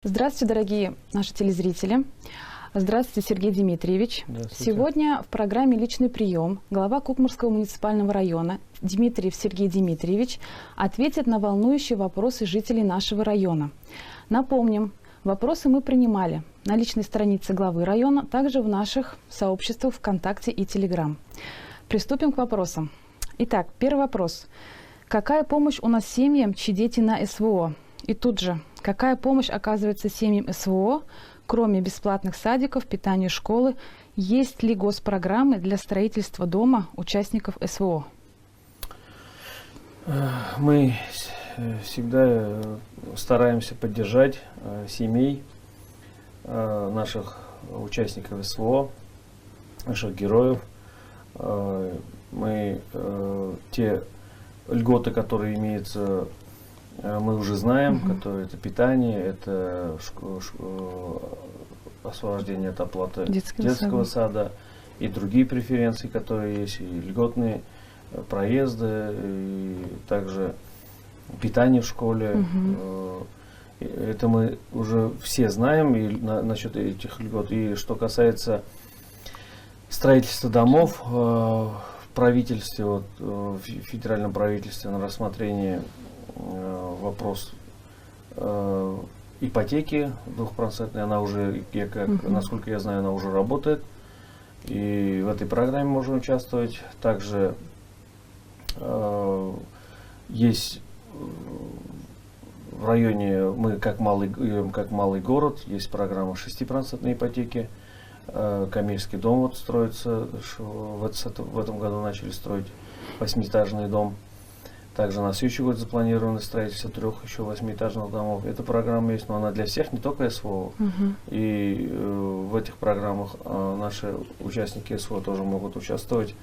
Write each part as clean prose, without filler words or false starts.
Здравствуйте, дорогие наши телезрители. Здравствуйте, Сергей Дмитриевич. Здравствуйте. Сегодня в программе «Личный прием» глава Кукмурского муниципального района Дмитриев Сергей Дмитриевич ответит на волнующие вопросы жителей нашего района. Напомним, вопросы мы принимали на личной странице главы района, также в наших сообществах ВКонтакте и Телеграм. Приступим к вопросам. Итак, первый вопрос. Какая помощь у нас семьям, чьи дети на СВО? И тут же, какая помощь оказывается семьям СВО, кроме бесплатных садиков, питания школы? Есть ли госпрограммы для строительства дома участников СВО? Мы всегда стараемся поддержать семей наших участников СВО, наших героев. Мы те льготы, которые имеются, мы уже знаем, которые это питание, это освобождение от оплаты детского сада и другие преференции, которые есть, и льготные проезды, и также питание в школе. Это мы уже все знаем и насчет этих льгот. И что касается строительства домов, в правительстве, в федеральном правительстве на рассмотрение вопрос ипотеки 2%, она уже, насколько я знаю, она уже работает. И в этой программе можно участвовать. Также есть в районе, мы как малый город, есть программа 6% ипотеки. Коммерческий дом вот строится, в этом году начали строить 8-этажный дом. Также на следующий год запланировано строительство 3 еще 8-этажных домов. Эта программа есть, но она для всех, не только СВО. И в этих программах наши участники СВО тоже могут участвовать.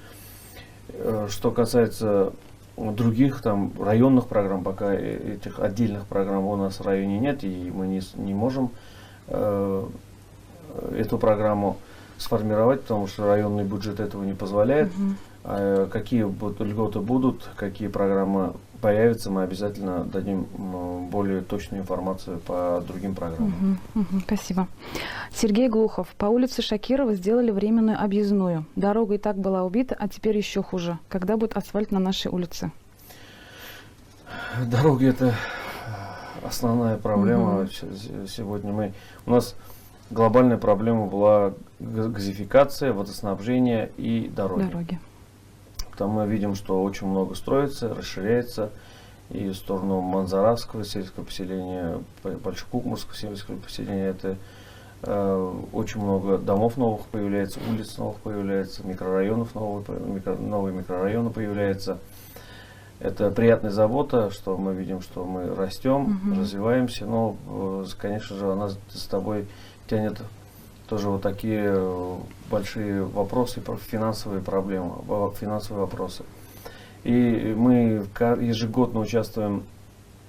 Что касается других там районных программ, пока этих отдельных программ у нас в районе нет, и мы не можем эту программу сформировать, потому что районный бюджет этого не позволяет. Какие льготы будут, какие программы появятся, мы обязательно дадим более точную информацию по другим программам. Спасибо. Сергей Глухов. По улице Шакирова сделали временную объездную. Дорога и так была убита, а теперь еще хуже. Когда будет асфальт на нашей улице? Дороги — это основная проблема. Сегодня у нас глобальная проблема была газификация, водоснабжение и дороги. Там мы видим, что очень много строится, расширяется и в сторону Манзаравского сельского поселения, Большекукмурского сельского поселения. Это очень много домов новых появляется, улиц новых появляется, микрорайонов новые микрорайоны появляются. Это приятная забота, что мы видим, что мы растем, развиваемся, но, конечно же, она с тобой тянет тоже вот такие большие вопросы, финансовые проблемы, финансовые вопросы. И мы ежегодно участвуем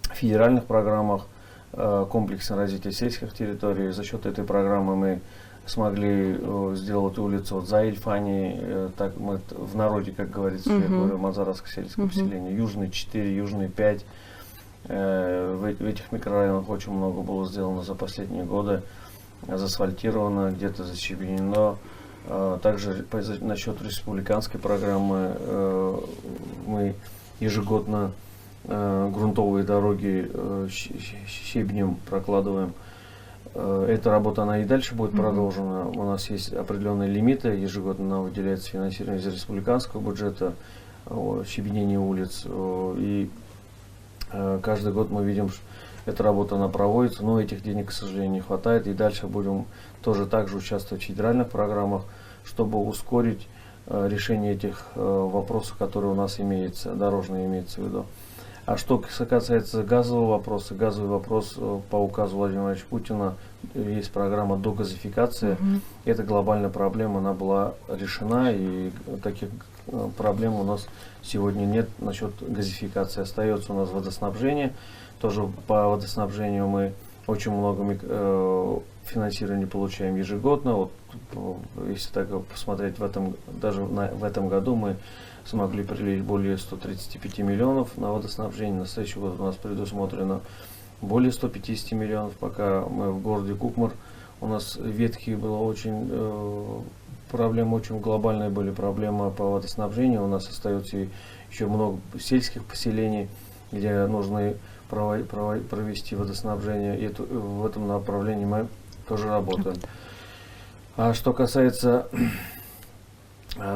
в федеральных программах комплексного развития сельских территорий. За счет этой программы мы смогли сделать улицу за Ильфани, так мы в народе, как говорится, я говорю, Манзаровское сельское поселение, Южный 4, Южный 5. В этих микрорайонах очень много было сделано за последние годы. Заасфальтировано, где-то защебенено. Также насчет республиканской программы мы ежегодно грунтовые дороги щебнем прокладываем. Эта работа, она и дальше будет продолжена. У нас есть определенные лимиты, ежегодно нам выделяется финансирование из республиканского бюджета, щебенение улиц. И каждый год мы видим, что эта работа, она проводится, но этих денег, к сожалению, не хватает. И дальше будем тоже также участвовать в федеральных программах, чтобы ускорить решение этих вопросов, которые у нас имеются, дорожные имеется в виду. А что касается газового вопроса, газовый вопрос по указу Владимира Владимировича Путина, есть программа догазификации. Эта глобальная проблема, она была решена, и таких проблем у нас сегодня нет насчет газификации. Остается у нас водоснабжение. Тоже по водоснабжению мы очень много финансирования получаем ежегодно. Вот, если так посмотреть, даже в этом году мы смогли привлечь более 135 миллионов на водоснабжение. На следующий год у нас предусмотрено более 150 миллионов, пока мы в городе Кукмар. У нас ветхие было очень, проблемы очень глобальные были, проблемы по водоснабжению. У нас остается еще много сельских поселений, где нужно провести водоснабжение. И в этом направлении мы тоже работаем. А что касается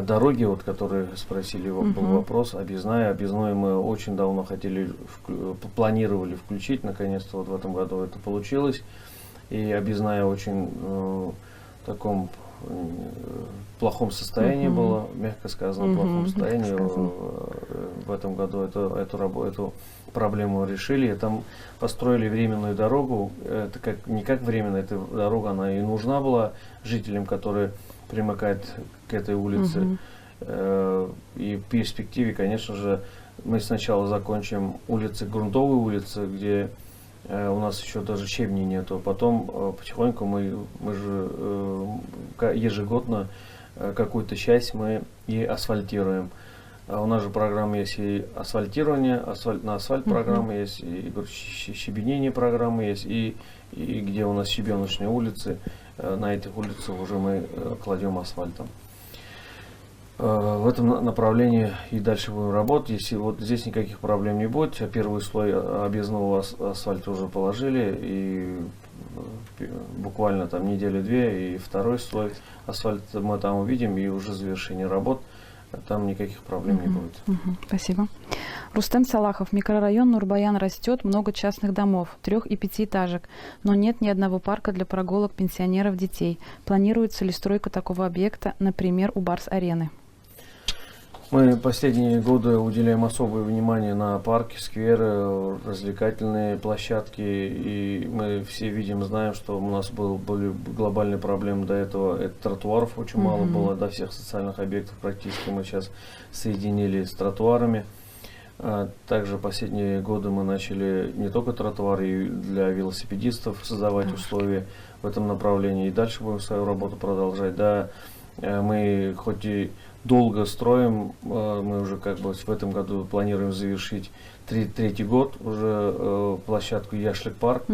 дороги, вот, которые спросили, был вопрос, объездная. Объездную мы очень давно планировали включить, наконец-то вот в этом году это получилось. И объездная очень в таком плохом состоянии была, мягко сказано, в плохом состоянии. В этом году эту проблему решили. Там построили временную дорогу. Это не как временная, эта дорога, она и нужна была жителям, которые примыкают к этой улице. И в перспективе, конечно же, мы сначала закончим грунтовые улицы, где у нас еще даже щебня нету. Потом потихоньку мы же ежегодно какую-то часть мы и асфальтируем. У нас же программа есть и асфальтирование, на асфальт программа есть, и щебенение программы есть, и где у нас щебеночные улицы, на этих улицах уже мы кладем асфальтом. В этом направлении и дальше будем работать. Если вот здесь никаких проблем не будет, первый слой объездного асфальта уже положили, и буквально там недели-две, и второй слой асфальта мы там увидим, и уже завершение работ. Там никаких проблем не будет. Спасибо. Рустем Салахов. Микрорайон Нурбаян растет, много частных домов, 3- и 5-этажек, но нет ни одного парка для прогулок пенсионеров, детей. Планируется ли стройка такого объекта, например, у Барс-арены? Мы последние годы уделяем особое внимание на парки, скверы, развлекательные площадки, и мы все видим, знаем, что у нас были глобальные проблемы до этого. Это тротуаров очень мало было, до всех социальных объектов практически мы сейчас соединили с тротуарами. Также последние годы мы начали не только тротуары, и для велосипедистов создавать условия в этом направлении, и дальше будем свою работу продолжать. Да, мы хоть и долго строим, мы уже как бы в этом году планируем завершить третий год уже площадку Яшлик парк.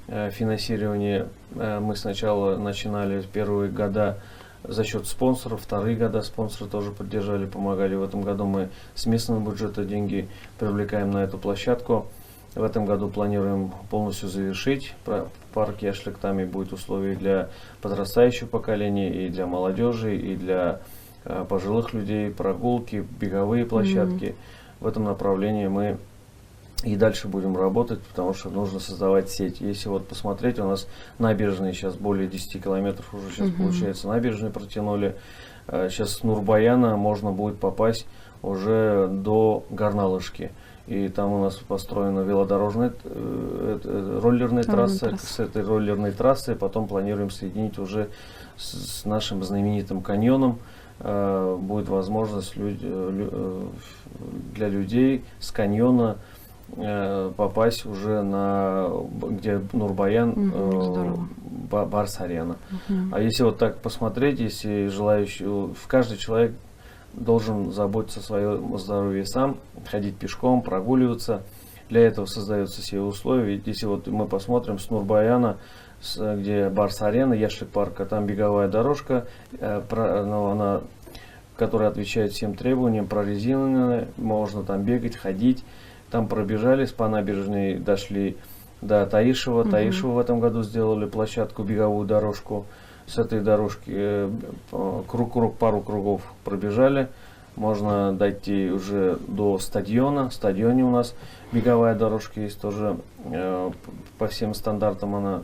Финансирование мы сначала начинали первые года за счет спонсоров, вторые года спонсоры тоже поддержали, помогали. В этом году мы с местного бюджета деньги привлекаем на эту площадку. В этом году планируем полностью завершить парк Яшлик. Там и будет условия для подрастающего поколения, и для молодежи, и для пожилых людей, прогулки, беговые площадки. В этом направлении мы и дальше будем работать, потому что нужно создавать сеть. Если вот посмотреть, у нас набережные сейчас более 10 километров уже сейчас получается набережные протянули. Сейчас с Нурбаяна можно будет попасть уже до Горналышки. И там у нас построена велодорожная роллерная трасса. С этой роллерной трассой потом планируем соединить уже с нашим знаменитым каньоном. Будет возможность для людей с каньона попасть уже где Нурбаян, Барс-арена. А если вот так посмотреть, если желающий, каждый человек должен заботиться о своем здоровье сам, ходить пешком, прогуливаться. Для этого создаются все условия. Если вот мы посмотрим с Нурбаяна, где Барс-арена, Яшлик парк, там беговая дорожка, которая отвечает всем требованиям, прорезиненная, можно там бегать, ходить. Там пробежались по набережной, дошли до Таишева. Таишева в этом году сделали площадку, беговую дорожку. С этой дорожки пару кругов пробежали. Можно дойти уже до стадиона. В стадионе у нас беговая дорожка есть тоже. По всем стандартам она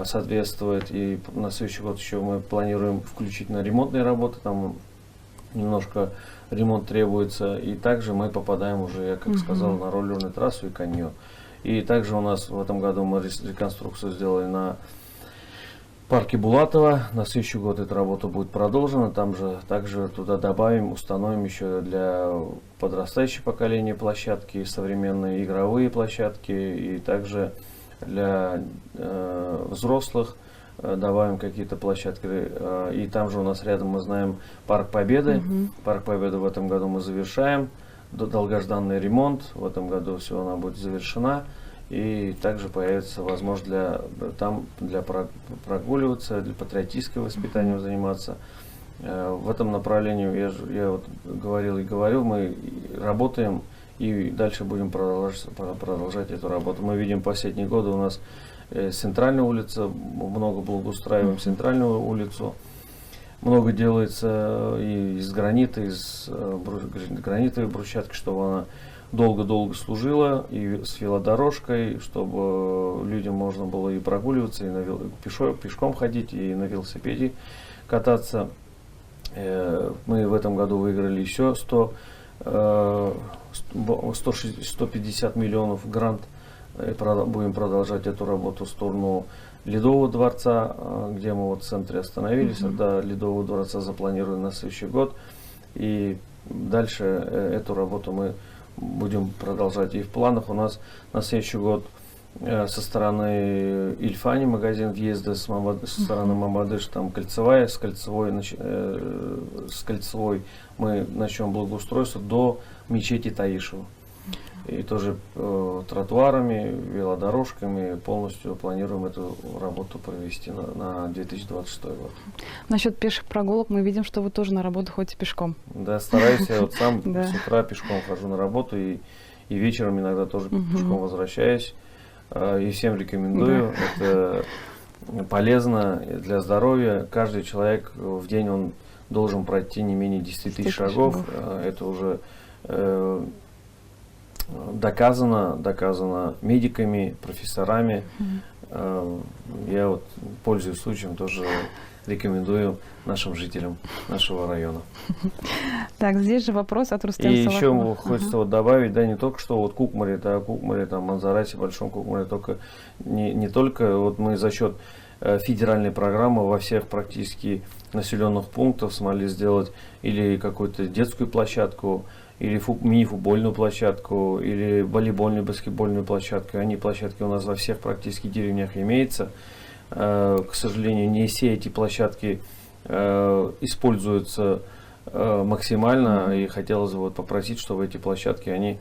соответствует. И на следующий год еще мы планируем включить на ремонтные работы. Там немножко ремонт требуется. И также мы попадаем уже, я как сказал, на роллерную трассу и каньон. И также у нас в этом году мы реконструкцию сделали на парке Булатова. На следующий год эта работа будет продолжена. Там же также туда добавим, установим еще для подрастающего поколения площадки, современные игровые площадки, и также для взрослых добавим какие-то площадки. И там же у нас рядом, мы знаем, Парк Победы. Парк Победы в этом году мы завершаем. Долгожданный ремонт. В этом году все она будет завершена. И также появится возможность для прогуливаться, для патриотического воспитания заниматься. В этом направлении я вот говорил и говорю, мы работаем и дальше будем продолжать эту работу. Мы видим последние годы у нас центральная улица, много благоустраиваем центральную улицу. Много делается и из гранита, из гранитовой брусчатки, чтобы она долго-долго служила, и с велодорожкой, чтобы людям можно было и прогуливаться, и пешком ходить, и на велосипеде кататься. Мы в этом году выиграли еще 150 миллионов грант. Будем продолжать эту работу в сторону Ледового дворца, где мы вот в центре остановились. До Ледового дворца запланировали на следующий год. И дальше эту работу мы будем продолжать. И в планах у нас на следующий год со стороны Ильфани магазин въезда, со стороны Мамадыш, там кольцевая, с кольцевой мы начнем благоустройство до мечети Таишева. И тоже тротуарами, велодорожками полностью планируем эту работу провести на 2026 год. Насчет пеших прогулок мы видим, что вы тоже на работу ходите пешком. Да, стараюсь. Я вот сам с утра пешком хожу на работу и вечером иногда тоже пешком возвращаюсь. И всем рекомендую. Это полезно для здоровья. Каждый человек в день он должен пройти не менее 10 тысяч шагов. Это уже доказано медиками, профессорами. Я вот, пользуясь случаем, тоже рекомендую нашим жителям нашего района. Так, здесь же вопрос от Рустема И еще хочется вот добавить, да, не только что вот Кукмаре, там Манзарасе, Большом Кукмаре, не только вот мы за счет федеральной программы во всех практически населенных пунктах смогли сделать или какую-то детскую площадку, или мини-футбольную площадку, или волейбольную, баскетбольную площадку. Площадки у нас во всех практически деревнях имеются. К сожалению, не все эти площадки используются максимально, и хотелось бы вот попросить, чтобы эти площадки они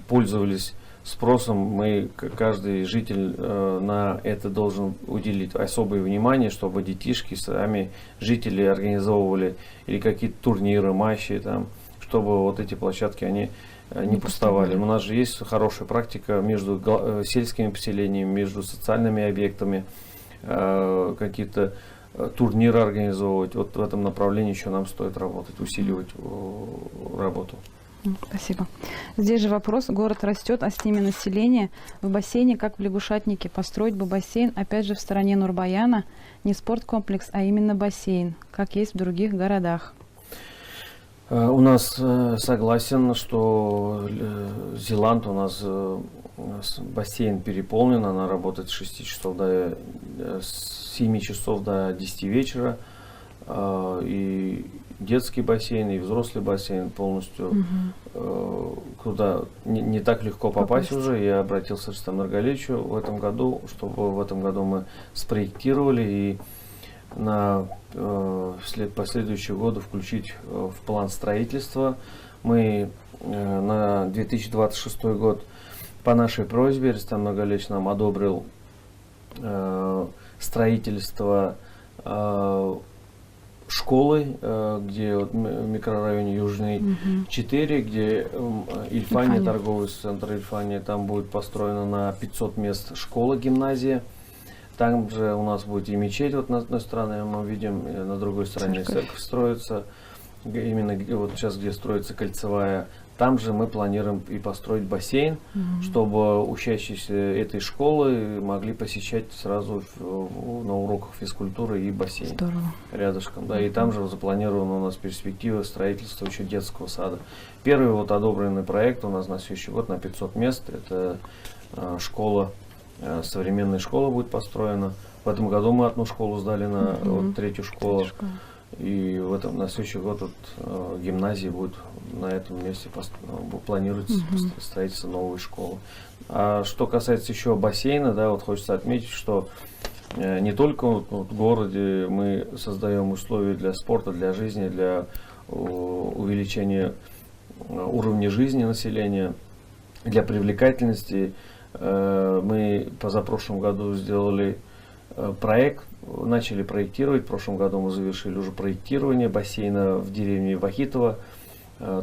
пользовались спросом. Каждый житель на это должен уделить особое внимание, чтобы детишки, сами жители организовывали или какие-то турниры, матчи, там, чтобы вот эти площадки они не пустовали. У нас же есть хорошая практика между сельскими поселениями, между социальными объектами, какие-то турниры организовывать. Вот в этом направлении еще нам стоит работать, усиливать работу. Спасибо. Здесь же вопрос. Город растет, а с ними население. В бассейне, как в Лягушатнике, построить бы бассейн, опять же, в стороне Нурбаяна, не спорткомплекс, а именно бассейн, как есть в других городах. У нас согласен, что Зеланд у нас бассейн переполнен, она работает с 7 часов до 10 вечера. И детский бассейн, и взрослый бассейн полностью, куда не так легко попасть уже. Я обратился к Рустему Нургалиевичу в этом году, чтобы в этом году мы спроектировали и на последующие годы включить в план строительства. Мы на 2026 год по нашей просьбе Рустем Нургалиевич нам одобрил строительство школы, где в микрорайоне Южный 4, где Ильфания, торговый центр Ильфания, там будет построена на 500 мест школа-гимназия. Там же у нас будет и мечеть, вот на одной стороне мы видим, на другой стороне церковь строится, именно вот сейчас, где строится кольцевая. Там же мы планируем и построить бассейн, чтобы учащиеся этой школы могли посещать сразу на уроках физкультуры и бассейн. Здорово. Рядышком. Да, и там же запланирована у нас перспектива строительства еще детского сада. Первый вот одобренный проект у нас на следующий год на 500 мест. Это школа, современная школа будет построена. В этом году мы одну школу сдали на третью школу. И на следующий год гимназии будет на этом месте, планируется строительство новой школы. А что касается еще бассейна, да, вот хочется отметить, что не только в городе мы создаем условия для спорта, для жизни, для увеличения уровня жизни населения, для привлекательности Мы позапрошлом году сделали проект, начали проектировать. В прошлом году мы завершили уже проектирование бассейна в деревне Вахитово.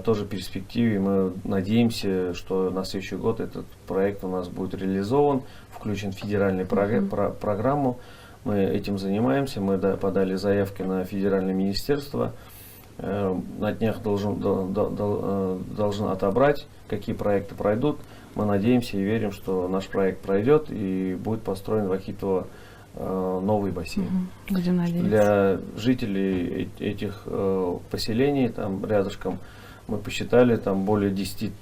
Тоже в перспективе мы надеемся, что на следующий год этот проект у нас будет реализован, включен в федеральную программу. Мы этим занимаемся, мы подали заявки на федеральное министерство. На днях должен отобрать, какие проекты пройдут. Мы надеемся и верим, что наш проект пройдет и будет построен в Вахитово новый бассейн. Будем надеяться. Для жителей этих поселений, там рядышком, мы посчитали, там более 10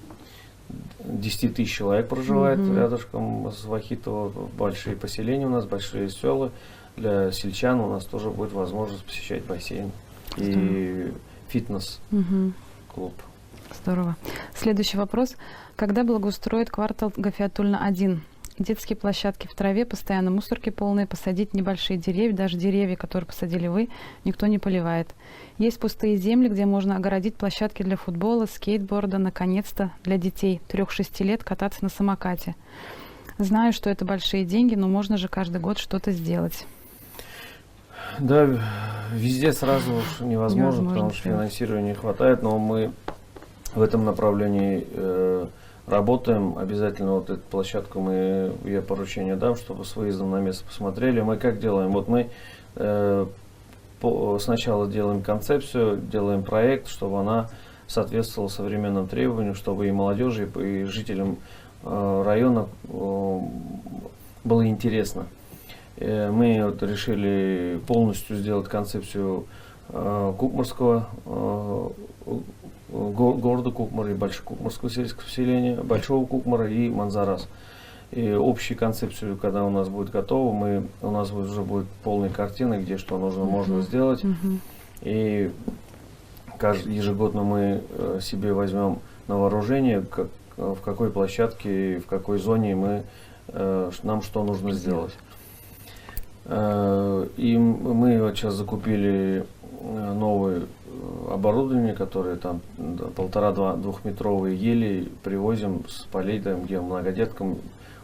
тысяч человек проживает рядышком с Вахитово. Большие поселения у нас, большие села. Для сельчан у нас тоже будет возможность посещать бассейн и фитнес-клуб. Здорово. Следующий вопрос. Когда благоустроит квартал Гафиатульна-1? Детские площадки в траве, постоянно мусорки полные, посадить небольшие деревья, даже деревья, которые посадили вы, никто не поливает. Есть пустые земли, где можно огородить площадки для футбола, скейтборда, наконец-то для детей 3-6 лет кататься на самокате. Знаю, что это большие деньги, но можно же каждый год что-то сделать. Да, везде сразу уж невозможно, потому что финансирования не хватает, но мы в этом направлении работаем. Обязательно вот эту площадку я поручение дам, чтобы с выездом на место посмотрели. Мы как делаем? Вот мы сначала делаем концепцию, делаем проект, чтобы она соответствовала современным требованиям, чтобы и молодежи, и жителям района было интересно. Мы вот решили полностью сделать концепцию Кукмарского, города Кукмара и Большекукмарского сельского поселения, Большого Кукмара и Манзарас. И общую концепцию, когда у нас будет готова, у нас уже будет полная картина, где что можно сделать. И ежегодно мы себе возьмем на вооружение, в какой площадке, в какой зоне нам что нужно сделать. И мы вот сейчас закупили новое оборудование, которое там 1,5-2-метровые ели привозим с полей, там, где многодеткам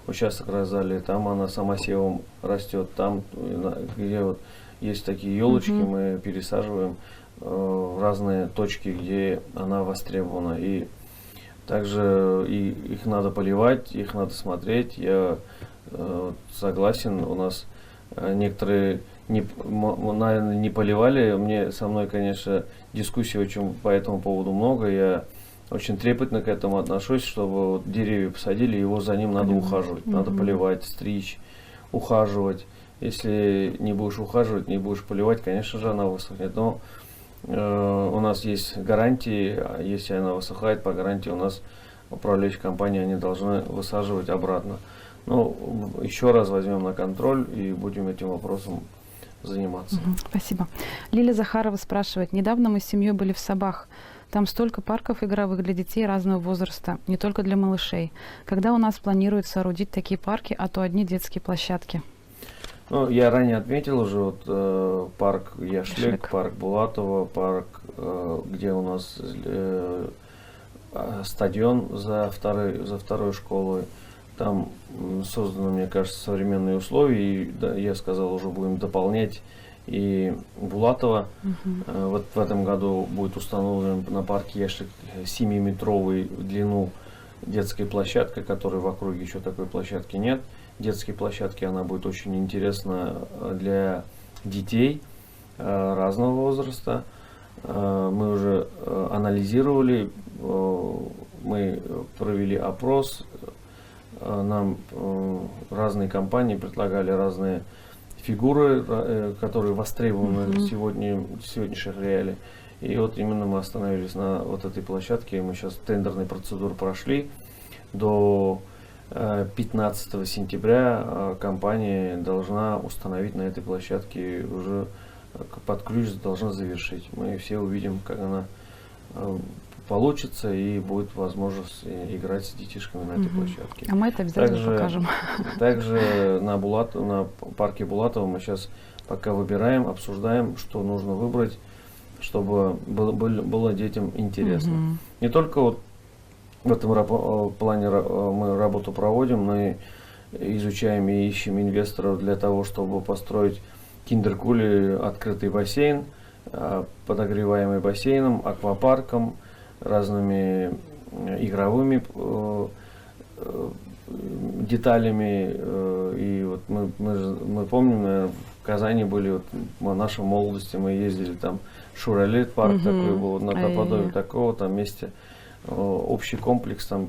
участок раздали, там она самосевом растет, там, где вот есть такие елочки, мы пересаживаем в разные точки, где она востребована. И также их надо поливать, их надо смотреть. Я согласен, у нас некоторые, наверное, не поливали. Со мной, конечно, дискуссий очень по этому поводу много. Я очень трепетно к этому отношусь, чтобы вот деревья посадили, его за ним надо ухаживать. Надо поливать, стричь, ухаживать. Если не будешь ухаживать, не будешь поливать, конечно же, она высохнет. Но у нас есть гарантии, если она высыхает, по гарантии у нас управляющая компания, они должны высаживать обратно. Ну, еще раз возьмем на контроль и будем этим вопросом заниматься. Спасибо. Лилия Захарова спрашивает. Недавно мы с семьей были в Сабах. Там столько парков игровых для детей разного возраста, не только для малышей. Когда у нас планируют соорудить такие парки, а то одни детские площадки? Ну, я ранее отметил уже вот, парк Яшлык, парк Булатова, парк, где у нас стадион за второй школой. Там созданы, мне кажется, современные условия, и да, я сказал, уже будем дополнять и Булатова. Вот в этом году будет установлен на парке Яшлык 7-метровый в длину детская площадка, которой в округе еще такой площадки нет. Детские площадки, она будет очень интересна для детей разного возраста. Мы уже анализировали, мы провели опрос. Нам разные компании предлагали разные фигуры, которые востребованы в сегодняшних реалиях. И вот именно мы остановились на вот этой площадке. Мы сейчас тендерные процедуры прошли. До 15 сентября компания должна установить на этой площадке, уже под ключ должна завершить. Мы все увидим, как она получится, и будет возможность играть с детишками на этой площадке. А мы это обязательно покажем. Также на парке Булатова мы сейчас пока выбираем, обсуждаем, что нужно выбрать, чтобы было детям интересно. Не только вот в этом плане мы работу проводим, мы изучаем и ищем инвесторов для того, чтобы построить киндеркуле открытый бассейн, подогреваемый бассейном, аквапарком, разными игровыми деталями. И вот мы помним, наверное, в Казани были, вот, в нашей молодости мы ездили там, Шуралет парк такой был, наподобие такого, там месте, общий комплекс, там,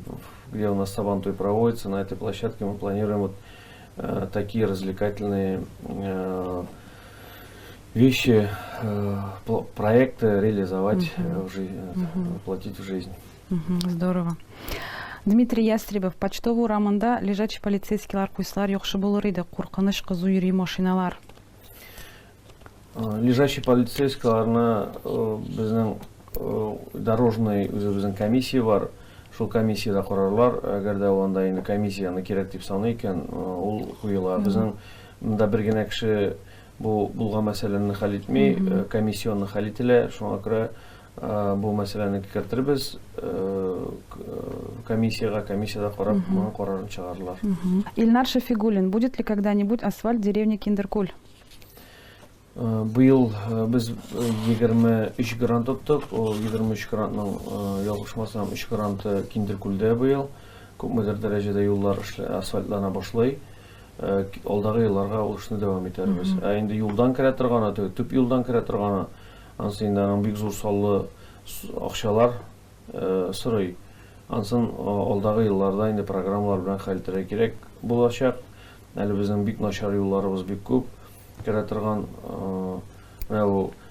где у нас Сабантуй проводится, на этой площадке мы планируем вот такие развлекательные вещи, проекты реализовать, воплотить в жизнь. Здорово. Дмитрий Ястребов, почтовый урамында лежачий полицейскийлар куйсалар яхшы булыр иде, куркыныч кызу йөри машиналар. Лежачий полицейскийларны безнең дорожный үзебезнең комиссия бар. Шул комиссияда карарлар, әгәр дә анда инде комиссияны кирәк дип саный икән, ул куела. Безнең монда бер генә кеше бу булган мәсьәләне хәл итми, комиссионны хәл ителә. Шуңа күрә бу мәсьәләне китертербез комиссияга, комиссияда карап, карарын чыгарырлар. Ильнар Шафигуллин, будет ли когда-нибудь асфальт в деревне Киндеркуль? Быел без 23 грант тоттык, 23 грантның ялгышмасам 3 гранты Киндеркульдә быел. Күпмедер дәрәҗәдә юллар асфальтлана башлый. Алдагы елларга ул эшне дәвам итәрбез. Инде юлдан керә торганы, төп юлдан керә торганы, анысы инде аның бик зур саллы акчалар сорый. Ансын алдагы елларда инде программалар белән хәл итәргә кирәк булачак. Әле безнең бик начар юлларыбыз бик күп. Керә торган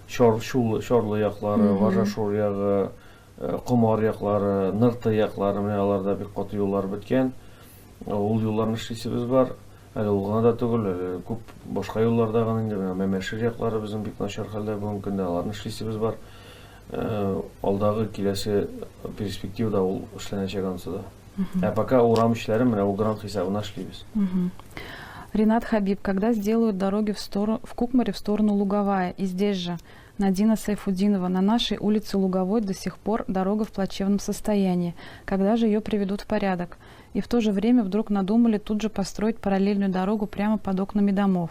Шорлы яклары, Важашур ягы, Комар яклары, Нырты яклары, менә аларда бик каты юллар беткән. Ул юлларны эшлисебез бар. Әле ул гына да түгел, күп башка юлларда гына инде Мәмәшир яклары безнең бик начар хәлдә, бүгенге көндә аларны эшлисебез бар. Алдагы киләсе перспективада ул эшләнәчәк ансы да. Пока урам эшләре менә ул грант хисабына эшлибез. Ринат Хабиб, когда сделают дороги в Кукмаре в сторону Луговая, и здесь же, Надина Сайфудинова, на нашей улице Луговой до сих пор дорога в плачевном состоянии. Когда же ее приведут в порядок? И в то же время вдруг надумали тут же построить параллельную дорогу прямо под окнами домов.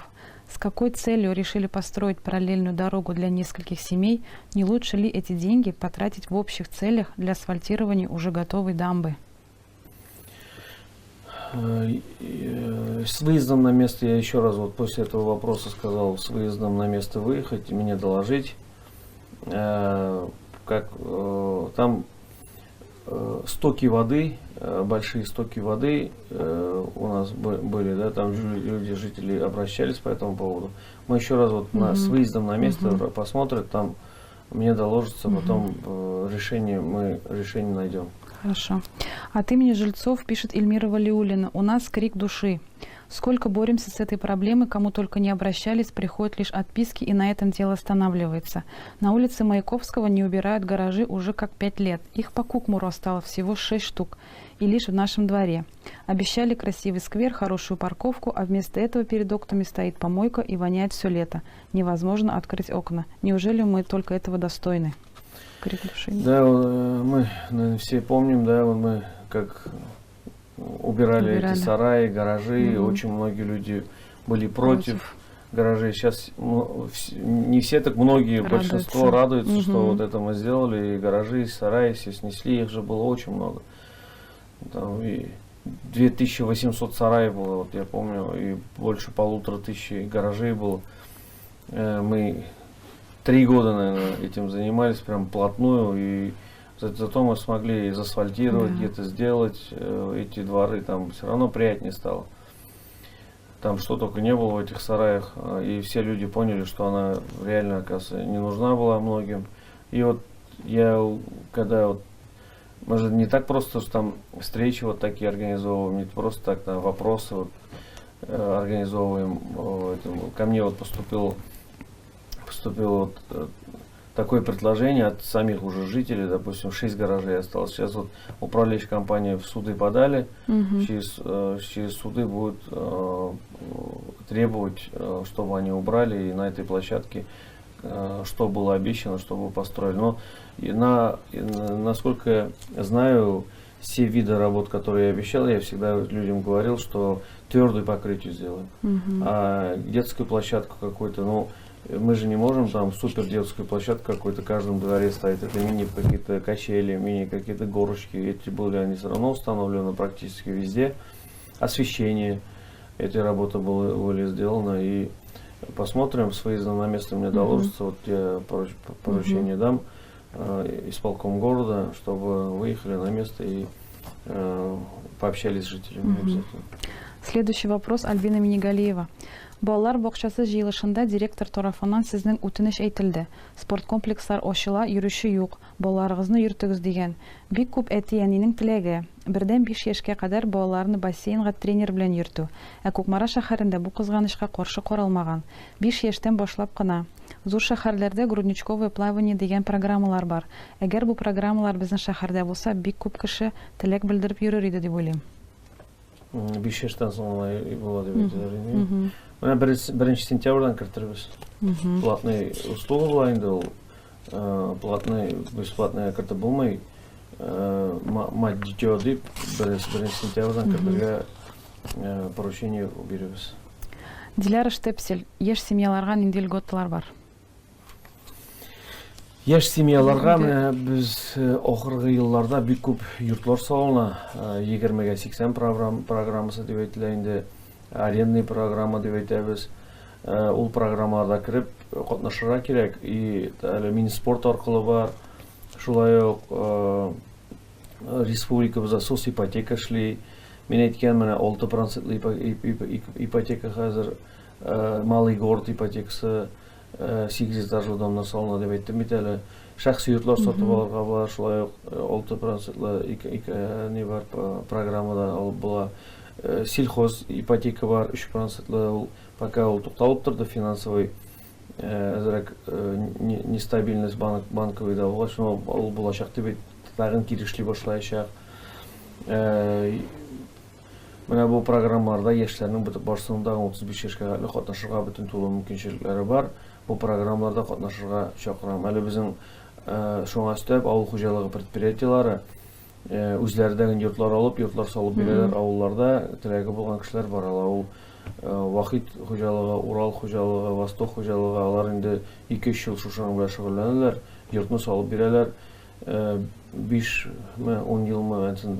С какой целью решили построить параллельную дорогу для нескольких семей? Не лучше ли эти деньги потратить в общих целях для асфальтирования уже готовой дамбы? С выездом на место, я еще раз вот после этого вопроса сказал, с выездом на место выехать и мне доложить, как там стоки воды, большие стоки воды у нас были, да, там люди, жители обращались по этому поводу. Мы еще раз вот с выездом на место посмотрят, там мне доложится, потом мы решение найдем. Хорошо. От имени жильцов пишет Эльмира Валиуллина. У нас крик души. Сколько боремся с этой проблемой, кому только не обращались, приходят лишь отписки, и на этом дело останавливается. На улице Маяковского не убирают гаражи уже как 5 лет. Их по Кукмуру осталось всего 6 штук. И лишь в нашем дворе. Обещали красивый сквер, хорошую парковку, а вместо этого перед окнами стоит помойка и воняет все лето. Невозможно открыть окна. Неужели мы только этого достойны? Да, мы все помним, да, мы как убирали эти сараи, гаражи, очень многие люди были против гаражей. Сейчас не все, так многие, большинство радуются, что вот это мы сделали, и гаражи, и сараи все снесли, их же было очень много. Там и 2800 сараев было, вот я помню, и больше 1500 гаражей было. Мы 3 года, наверное, этим занимались прям плотную, и зато мы смогли заасфальтировать, где-то сделать эти дворы, там все равно приятнее стало. Там что только не было в этих сараях, и все люди поняли, что она реально, оказывается, не нужна была многим. И вот я, когда вот, может, не так просто, что там встречи вот такие организовываем, не просто так, там вопросы вот, организовываем. Ко мне вот поступило вот такое предложение от самих уже жителей, допустим, 6 гаражей осталось. Сейчас вот управляющая компания в суды подали, через суды будут требовать, чтобы они убрали, и на этой площадке, что было обещано, чтобы построили. Но насколько я знаю, все виды работ, которые я обещал, я всегда людям говорил, что твердое покрытие сделаем. А детскую площадку какую-то, ну, мы же не можем там супер детскую площадку какой-то в каждом дворе ставить. Это мини какие-то качели, мини какие-то горочки. Эти были они все равно установлены практически везде. Освещение. Эти работы были сделаны. И посмотрим, с выездом на место мне доложится. Вот я поручение дам исполком города, чтобы выехали на место и пообщались с жителями обязательно. Следующий вопрос Альбина Минигалиева. Балалар бакчасы җыелышында директор тарафыннан сезнең үтенеч әйтелде. Спорт комплекслар ачыла, йөрүче юк. Балаларыгызны йөртегез дигән. Бик күп әти-әнинең теләге. Бердән 5 яшькә кадәр балаларны бассейнга тренер белән йөртү. Ә Кукмара шәһәрендә бу кызганычка каршы каралмаган. 5 яшьтән башлап кына. Зур шәһәрләрдә грудничковое плавание дигән программалар бар. Әгәр бу программалар безнең шәһәрдә булса, бик күп кеше теләк белдереп йөрер иде дип уйлыйм. 5 яшьтән соң була дип әйтәләр. Менә 1 сентябрьдән керттербез. Платный услуга була инде ул. Платный, бесплатный кертеп булмый. Мать дитё дип 1 сентябрьдән кертергә поручение бирәбез. Диляра Штепсель, яшь семьяларга нинди льготалар бар? Яшь семьяларга менә без ахыргы елларда бик күп йортлар салына. 20-гә 80 программасы дип әйтелә инде. Арендный программа дип әйтәбез. Ул программада кирип катнашырга кирәк. И әле Минспорт аркылы бар. Шулай ук республикабызда соципотека эшли. Мин әйткән менә 6% ипотека хәзер Малый город ипотекасы 8 этажлы домна салына дип әйттем бит әле. Шәхси йортлар сатып алырга бар. Шулай ук 6% не бар программада алып була. Сельхоз ипотека бар 3%, пока ул тукталып торды финансовый әзрәк нестабильность банковый да була, шуны ул булачак дип тагын кирешли башлаячак. Менә бу программаларда яшьләрнең барсында 35 яшькә катнашырга бөтен тулы мөмкинчелекләре бар. Бу программаларда катнашырга чакырам. Әле безнең шуңа өстәп авыл хуҗалыгы предприятиеләре үзләрдәге йортлар алып, йортлар салып бирәләр, авылларда теләге булган кешеләр бар. Ул Вахит хуҗалыгы, Урал хуҗалыгы, Восток хуҗалыгы, алар инде 2-3 ел шушының белән шөгыльләнәләр, йортны салып бирәләр. 5-10 ел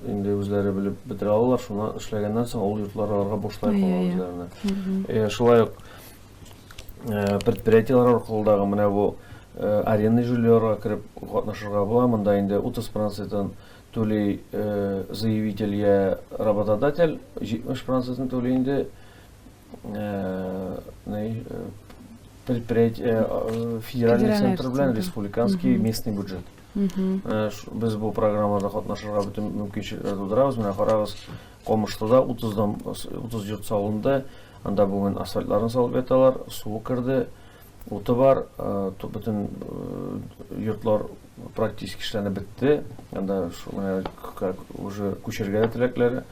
инде үзләре белеп бетерә алалар, шуны эшләгәннән соң ул йортлар аларга бушлай кала үзләренә. Шулай ук предприятиеләр аркылы менә бу арендный жильеларга кирип катнашырга була. Монда инде 30% төлей заявитель я работодатель, 70% төлей инде предприятие федеральный центр белән республиканский местный бюджет. Без бу программада катнашырга бөтен мөмкинчелекләр тудырабыз. Менә карагыз, Камыштыда 30 йорт салынды. Анда бүген асфальтларын салып яталар, суы кирде, уты бар, бөтен йортлар практически эшләнеп бетте. Анда уже күчергә теләкләре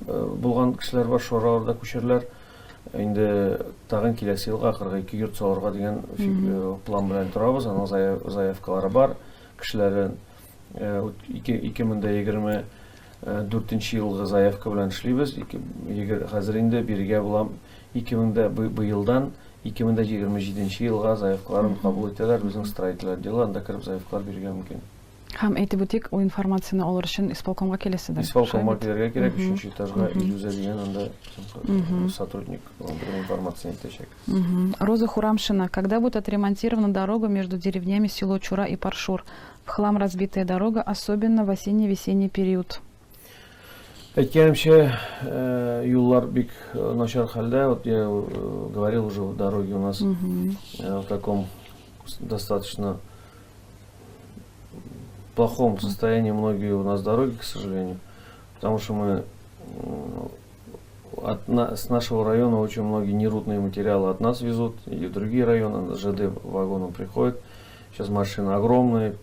булган кешеләр бар, шараларда күчерләр. Инде тагын киләсе елга 42 йорт салырга дигән план белән торабыз. Аның заявкалары бар. Кешеләрен 2024 елгы заявка белән эшлибез. Хәзер инде биргә булам 2000 2027 елга заявкаларын кабул итәләр. Безнең строительләр отделы анда кирип заявкалар биргә мөмкин. Һәм әйтеп үтик, у информацияны алыр өчен исполкомга киләсездер. Исполкомга килергә кирәк, 3-нче этажга Илюза дигән анда сотрудник информацияны итәчәк. Роза Хурамшина, когда будет отремонтирована дорога между деревнями село Чура и Паршур? В хлам разбитая дорога, особенно в осенне-весенний период. Әйткәнемчә, юллар бик начар хәлдә. Вот я говорил уже, дороги у нас в таком достаточно плохом состоянии многие у нас дороги, к сожалению, потому что мы с нашего района очень многие нерудные материалы от нас везут, и в другие районы ЖД вагоном приходят. Сейчас машины огромные,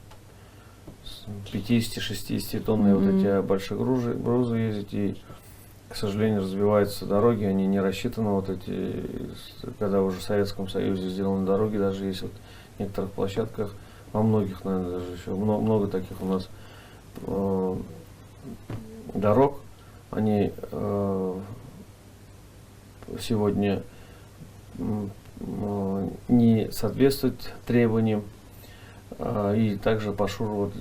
50-60 тонны вот эти большие грузы ездят, и, к сожалению, развиваются дороги, они не рассчитаны вот эти, когда уже в Советском Союзе сделаны дороги, даже есть вот в некоторых площадках, во многих, наверное, даже еще много таких у нас дорог, они сегодня не соответствуют требованиям. И также Пашур, вот,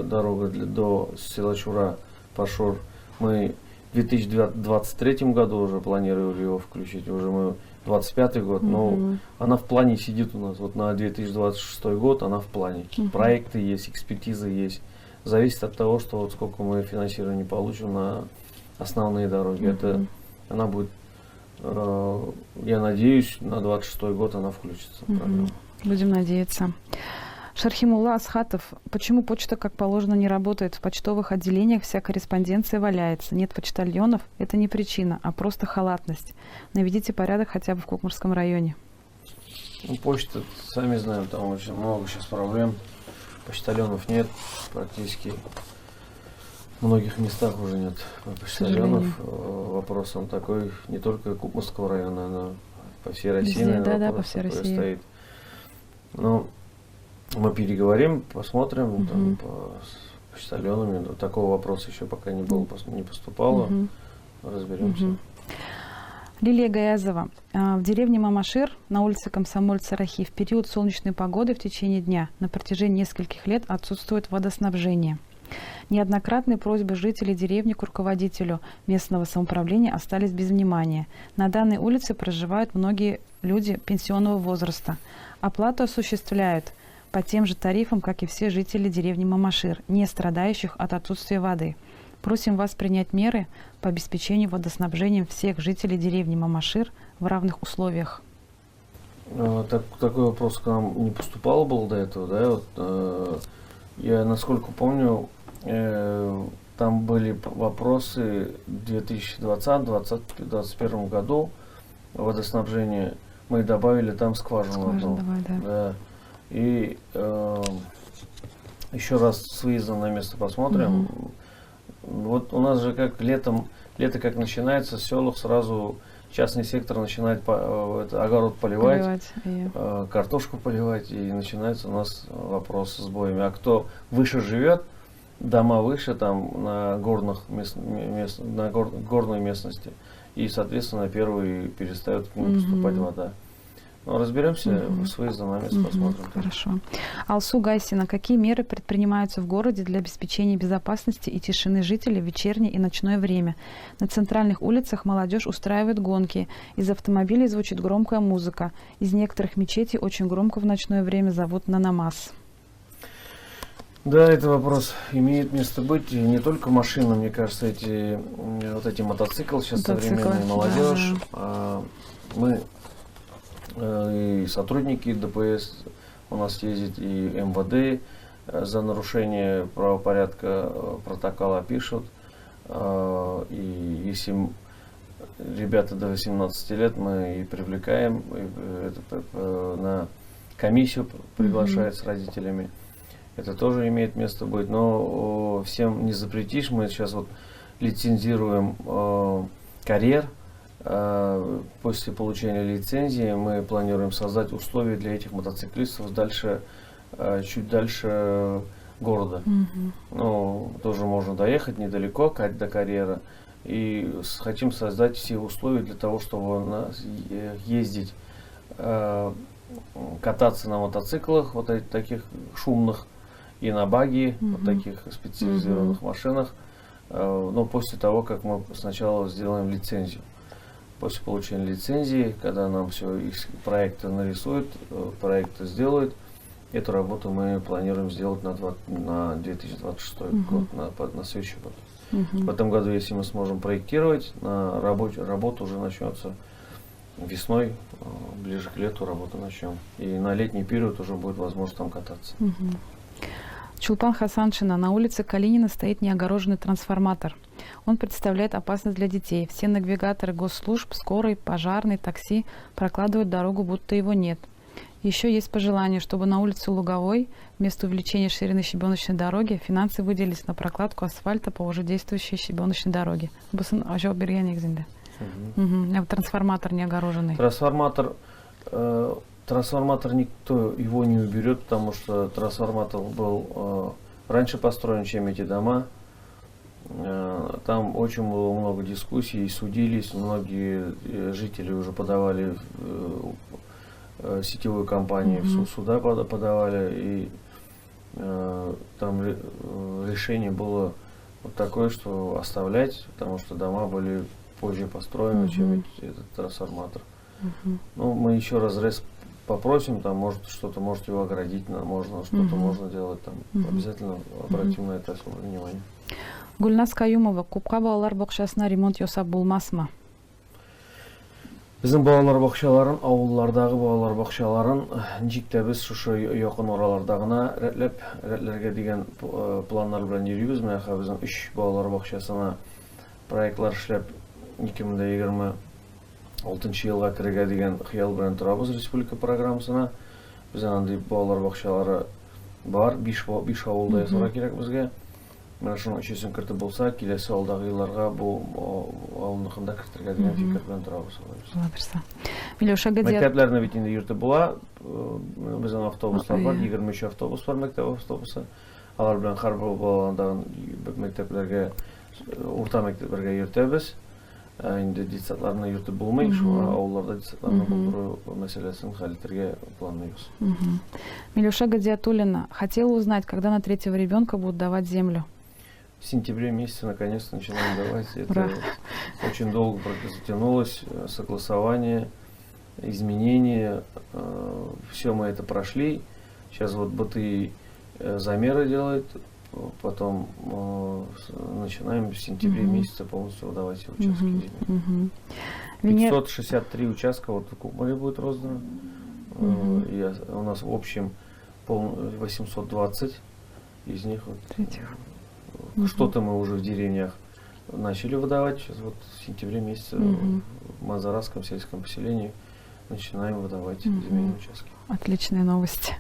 дорога до села Чура, Пашур, мы в 2023 году уже планировали его включить, уже мы 25 год, но она в плане сидит у нас, вот на 2026 год она в плане. Проекты есть, экспертизы есть. Зависит от того, что вот сколько мы финансирования получим на основные дороги. Это она будет, я надеюсь, на 26 год она включится. Будем надеяться. Шархимулла Асхатов. Почему почта, как положено, не работает? В почтовых отделениях вся корреспонденция валяется. Нет почтальонов. Это не причина, а просто халатность. Наведите порядок хотя бы в Кукмурском районе. Ну, почта, сами знаем, там очень много сейчас проблем. Почтальонов нет практически. В многих местах уже нет почтальонов. Вопрос он такой не только Кукмурского района, но по всей России. Везде, да, по всей России. Стоит. Но мы переговорим, посмотрим там, с почтальонами. Такого вопроса еще пока не было, не поступало. Разберемся. Лилия Гаязова. В деревне Мамашир на улице Комсомольца Рахи в период солнечной погоды в течение дня на протяжении нескольких лет отсутствует водоснабжение. Неоднократные просьбы жителей деревни к руководителю местного самоуправления остались без внимания. На данной улице проживают многие люди пенсионного возраста. Оплату осуществляют по тем же тарифам, как и все жители деревни Мамашир, не страдающих от отсутствия воды. Просим вас принять меры по обеспечению водоснабжением всех жителей деревни Мамашир в равных условиях. Такой вопрос к нам не поступал был до этого, да? Вот, я, насколько помню, там были вопросы в 2020-2021 году водоснабжения. Мы добавили там скважину. Да. И еще раз с выездом на место посмотрим. Вот у нас же как лето как начинается, в селах сразу частный сектор начинает огород поливать, картошку поливать, и начинается у нас вопрос с боями. А кто выше живет, дома выше, там на горной местности, и, соответственно, первый перестает к ним поступать вода. Но разберемся с выездом на место, посмотрим. Хорошо. Алсу Гайсина. Какие меры предпринимаются в городе для обеспечения безопасности и тишины жителей в вечернее и ночное время? На центральных улицах молодежь устраивает гонки. Из автомобилей звучит громкая музыка. Из некоторых мечетей очень громко в ночное время зовут на намаз. Да, этот вопрос имеет место быть. И не только машины, мне кажется, эти мотоциклы сейчас современная молодежь. Да. Мы и сотрудники ДПС у нас ездят, и МВД за нарушение правопорядка протокола пишут. И если ребята до 18 лет, мы и привлекаем, на комиссию приглашают с родителями. Это тоже имеет место быть. Но всем не запретишь. Мы сейчас вот лицензируем карьер. После получения лицензии мы планируем создать условия для этих мотоциклистов чуть дальше города. Ну, тоже можно доехать недалеко до карьера. И хотим создать все условия для того, чтобы ездить, кататься на мотоциклах, вот таких шумных, и на баги, вот таких специализированных машинах. Но после того, как мы сначала сделаем лицензию. После получения лицензии, когда нам все их проекты нарисуют, проекты сделают, эту работу мы планируем сделать на 2026 год, на следующий год. В этом году, если мы сможем проектировать, работа уже начнется весной, ближе к лету работу начнем. И на летний период уже будет возможность там кататься. Чулпан Хасаншина. На улице Калинина стоит неогороженный трансформатор. Он представляет опасность для детей. Все навигаторы госслужб, скорой, пожарной, такси прокладывают дорогу, будто его нет. Еще есть пожелание, чтобы на улице Луговой вместо увеличения ширины щебеночной дороги финансы выделились на прокладку асфальта по уже действующей щебеночной дороге. Трансформатор не огороженный. Трансформатор никто его не уберет, потому что трансформатор был раньше построен, чем эти дома. Там очень было много дискуссий, судились, многие жители уже подавали сетевую компанию, в суда подавали, и там решение было вот такое, что оставлять, потому что дома были позже построены, чем этот трансформатор. Ну, мы еще раз попросим, там, может, что-то можете его оградить, можно что-то можно делать, там, обязательно обратим на это особое внимание. Гульнас Каюмова, Купка балалар бақшасына ремонт жасап булмасмы? Біздің балалар бақшаларын, ауыллардағы балалар бақшаларын ничектә без шушы якын аралардагына рәтләргә дигән планнар белән йөрибез. Менә безнең 3 балалар бакчасына проектлар эшләп 2026 елга керергә дигән хыял белән торабыз республика программасына. Без андый балалар бакчалары бар, 5 авылда ясарга кирәк безгә. Менә шуның өчен кертеп булса, киләсе алдагы елларга бу авылныкында кертергә дигән фикер белән торабыз. Миләүшә Гадзият. Мәктәпләрне бит инде йөртеп була. Безнең автобуслар бар, 23 автобус бар, мәктәп автобусы. Алар белән һәр балалардан мәктәпләргә, урта мәктәпләргә йөртәбез. Инде детсадларны йөртеп булмый, шуңа авылларда детсадларны булдыру мәсьәләсен хәл итәргә планлыйбыз. Миләүшә Гадзиятуллина хотела узнать, когда на 3-го ребенка будут давать землю. В сентябре месяце наконец-то начинаем давать. Это очень долго затянулось, согласование, изменения. Все мы это прошли. Сейчас вот БТИ замеры делает, потом начинаем в сентябре месяце полностью выдавать участки. 563 участка вот в Кукмаре будет роздано. И у нас в общем 820 из них вот. Что-то мы уже в деревнях начали выдавать. Сейчас вот в сентябре месяце в Мазаратском сельском поселении начинаем выдавать земельные участки. Отличная новость.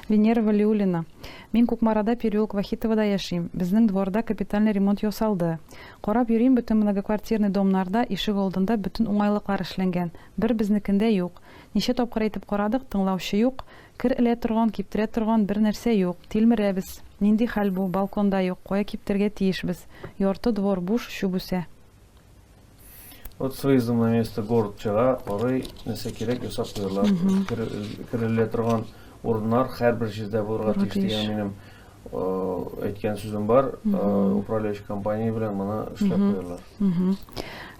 Венера Валиулина. Мин Кукмарада переулок Вахитовада яшим. Безнең дворда капитальный ремонт ясалды. Карап йөрим, бөтен многоквартирный домнарда ишек алдында бөтен уңайлыклар эшләнгән. Бер безнекендә юк. Ничә тапкыр әйтеп карадык, тыңлаучы юк. Кер элә торган, киптерә торган бер нәрсә юк. Тилмерәбез. Нинди хәл бу? Балконда юк. Кая киптергә тиешбез? Ярты двор буш, чүбүсә. Вот с выездом на место город чыга, орай нәрсә кирәк ясап куялар. Керелә торган урыннар һәрбер җирдә булырга тиеш дигән минем әйткән сүзем бар. Управляющий компания белән моны эшләп куялар.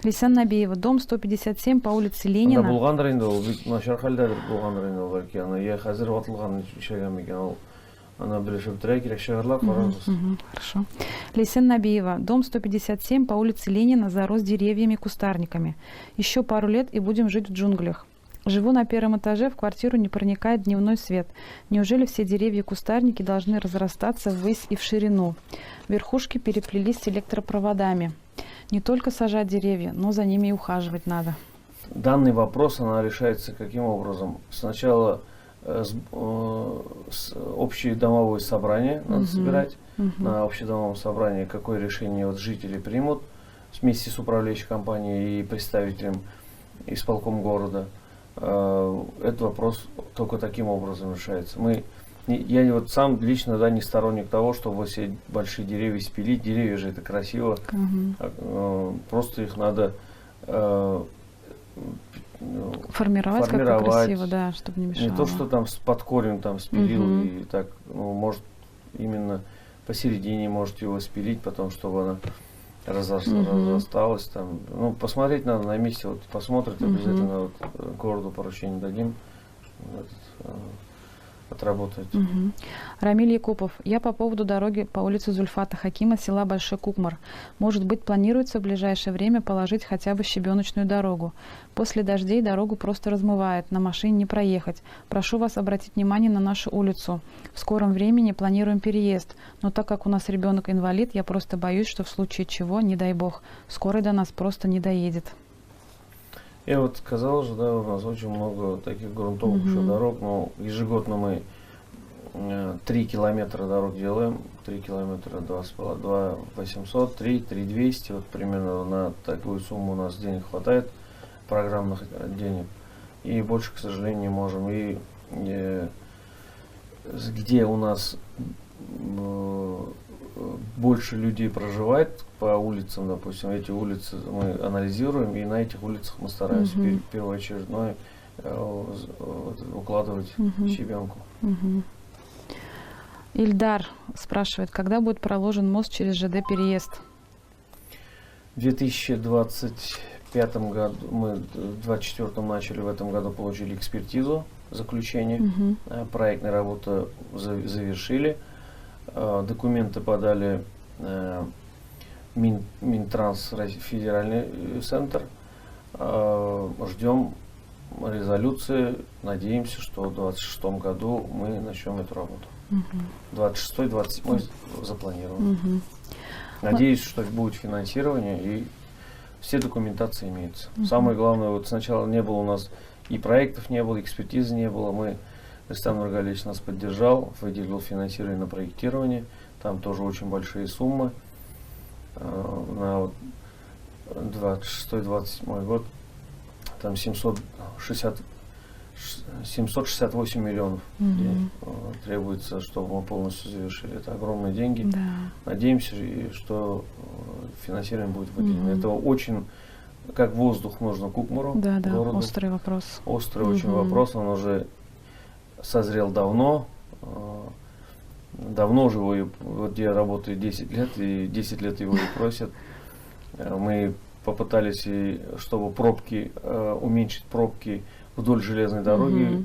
Лисан Набиева, дом 157 по улице Ленина. Анда булгандыр инде ул, бик начар хәлдәдер булгандыр инде ул, бәлки аны я хәзер ватылган эшләгән микән ул. Она белешеп тирә кирәк шәһәрләр карарбыз. Хорошо. Лисан Набиева, дом 157 по улице Ленина зарос деревьями и кустарниками. Еще пару лет и будем жить в джунглях. Живу на 1-м этаже, в квартиру не проникает дневной свет. Неужели все деревья и кустарники должны разрастаться ввысь и в ширину? Верхушки переплелись с электропроводами. Не только сажать деревья, но за ними и ухаживать надо. Данный вопрос она решается каким образом? Сначала общее домовое собрание надо собирать. На общедомовом собрании какое решение вот жители примут вместе с управляющей компанией и представителем исполком города. Этот вопрос только таким образом решается. Я вот сам лично не сторонник того, чтобы все большие деревья спилить. Деревья же это красиво. Просто их надо формировать как-то красиво, да, чтобы не мешало. Не то, что там под корень там спилил и так, может именно посередине можете его спилить, потом чтобы она разрасталась там. Ну, посмотреть надо на месте, вот посмотрите обязательно, вот, городу поручение дадим, отработать. Рамиль Якупов. Я по поводу дороги по улице Зульфата Хакима, села Большой Кукмар. Может быть, планируется в ближайшее время положить хотя бы щебеночную дорогу. После дождей дорогу просто размывает, на машине не проехать. Прошу вас обратить внимание на нашу улицу. В скором времени планируем переезд, но так как у нас ребенок инвалид, я просто боюсь, что в случае чего, не дай бог, скорый до нас просто не доедет. Я вот сказал же, да, у нас очень много таких грунтовых еще дорог, но ежегодно мы 3 километра дорог делаем, 3 километра 2 800, 3 200, вот примерно на такую сумму у нас денег хватает, программных денег, и больше, к сожалению, не можем. И где у нас больше людей проживает по улицам, допустим, эти улицы мы анализируем, и на этих улицах мы стараемся первоочередное укладывать щебенку. Ильдар спрашивает, когда будет проложен мост через ЖД переезд? В 2025 году, мы в 2024 начали, в этом году получили экспертизу, заключение, проектные работы завершили, документы подали Минтранс федеральный центр, ждем резолюции, надеемся, что в 2026 году мы начнем эту работу. 26-27 запланирован. Надеюсь, что будет финансирование и все документации имеются. Самое главное, вот сначала не было у нас и проектов не было, экспертизы не было. Рустам Нургалевич нас поддержал, выделил финансирование на проектирование. Там тоже очень большие суммы. На 26-27 год там 768 миллионов требуется, чтобы мы полностью завершили. Это огромные деньги. Да. Надеемся, что финансирование будет выделено. Это очень, как воздух, нужно Кукмару. Да, городу. Острый вопрос. Острый очень вопрос. Он уже созрел давно. Давно уже его, вот я работаю 10 лет, и 10 лет его и просят. Мы попытались, чтобы пробки, уменьшить пробки вдоль железной дороги,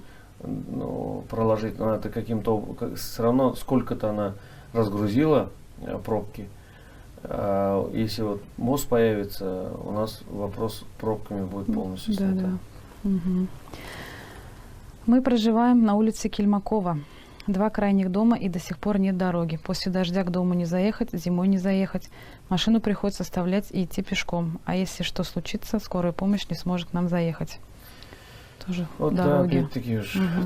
проложить, но это каким-то, все равно сколько-то она разгрузила пробки. Если вот мост появится, у нас вопрос с пробками будет полностью снят. Мы проживаем на улице Кельмакова. 2 крайних дома, и до сих пор нет дороги. После дождя к дому не заехать, зимой не заехать. Машину приходится оставлять и идти пешком. А если что случится, скорая помощь не сможет к нам заехать. Тоже вот дороги. Да, опять-таки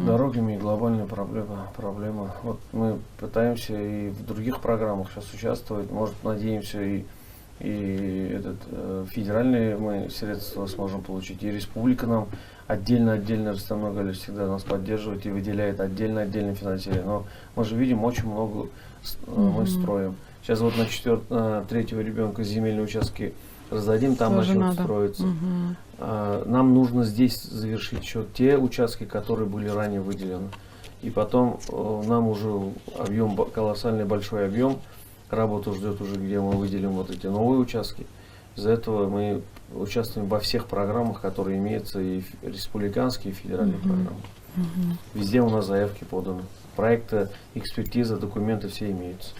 дорогами глобальная проблема. Вот мы пытаемся и в других программах сейчас участвовать. Может, надеемся и федеральные мы средства сможем получить, и республика нам отдельно Рустам Нургалевич всегда нас поддерживает и выделяет отдельно финансирование. Но мы же видим, очень много мы строим. Сейчас вот на 3-го ребенка земельные участки раздадим, там начнут строиться. Нам нужно здесь завершить еще те участки, которые были ранее выделены. И потом нам уже объем, колоссальный большой объем, работу ждет уже, где мы выделим вот эти новые участки. Из-за этого мы участвуем во всех программах, которые имеются, и республиканские, и федеральные программы. Везде у нас заявки поданы. Проекты, экспертиза, документы все имеются.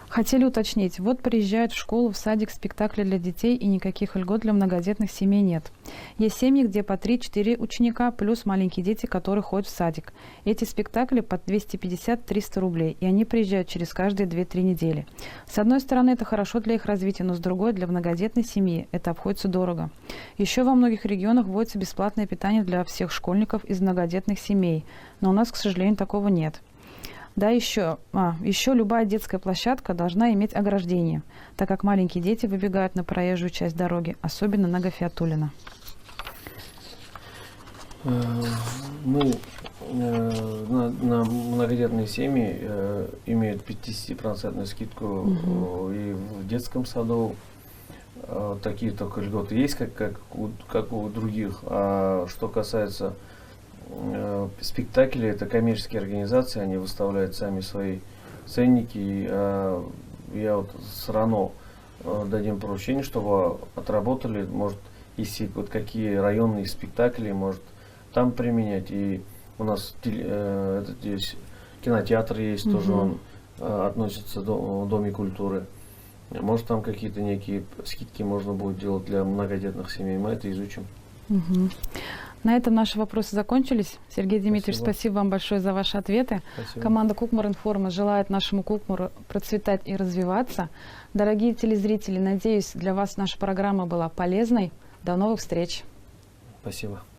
Хотели уточнить, вот приезжают в школу, в садик, спектакли для детей, и никаких льгот для многодетных семей нет. Есть семьи, где по 3-4 ученика, плюс маленькие дети, которые ходят в садик. Эти спектакли по 250-300 рублей, и они приезжают через каждые 2-3 недели. С одной стороны, это хорошо для их развития, но с другой, для многодетной семьи это обходится дорого. Еще во многих регионах вводится бесплатное питание для всех школьников из многодетных семей, но у нас, к сожалению, такого нет. Да, еще любая детская площадка должна иметь ограждение, так как маленькие дети выбегают на проезжую часть дороги, особенно на Гафиатуллина. Мы на многодетные семьи имеют 50% скидку и в детском саду. Такие только льготы есть, как у других. А что касается спектакли, это коммерческие организации, они выставляют сами свои ценники. Я вот с РАНО дадим поручение, чтобы отработали, может, если вот какие районные спектакли, может, там применять. И у нас здесь кинотеатр есть, тоже он относится к Доме культуры. Может, там какие-то некие скидки можно будет делать для многодетных семей. Мы это изучим. На этом наши вопросы закончились. Сергей Дмитриевич, спасибо вам большое за ваши ответы. Спасибо. Команда Кукмар-Информа желает нашему Кукмару процветать и развиваться. Дорогие телезрители, надеюсь, для вас наша программа была полезной. До новых встреч. Спасибо.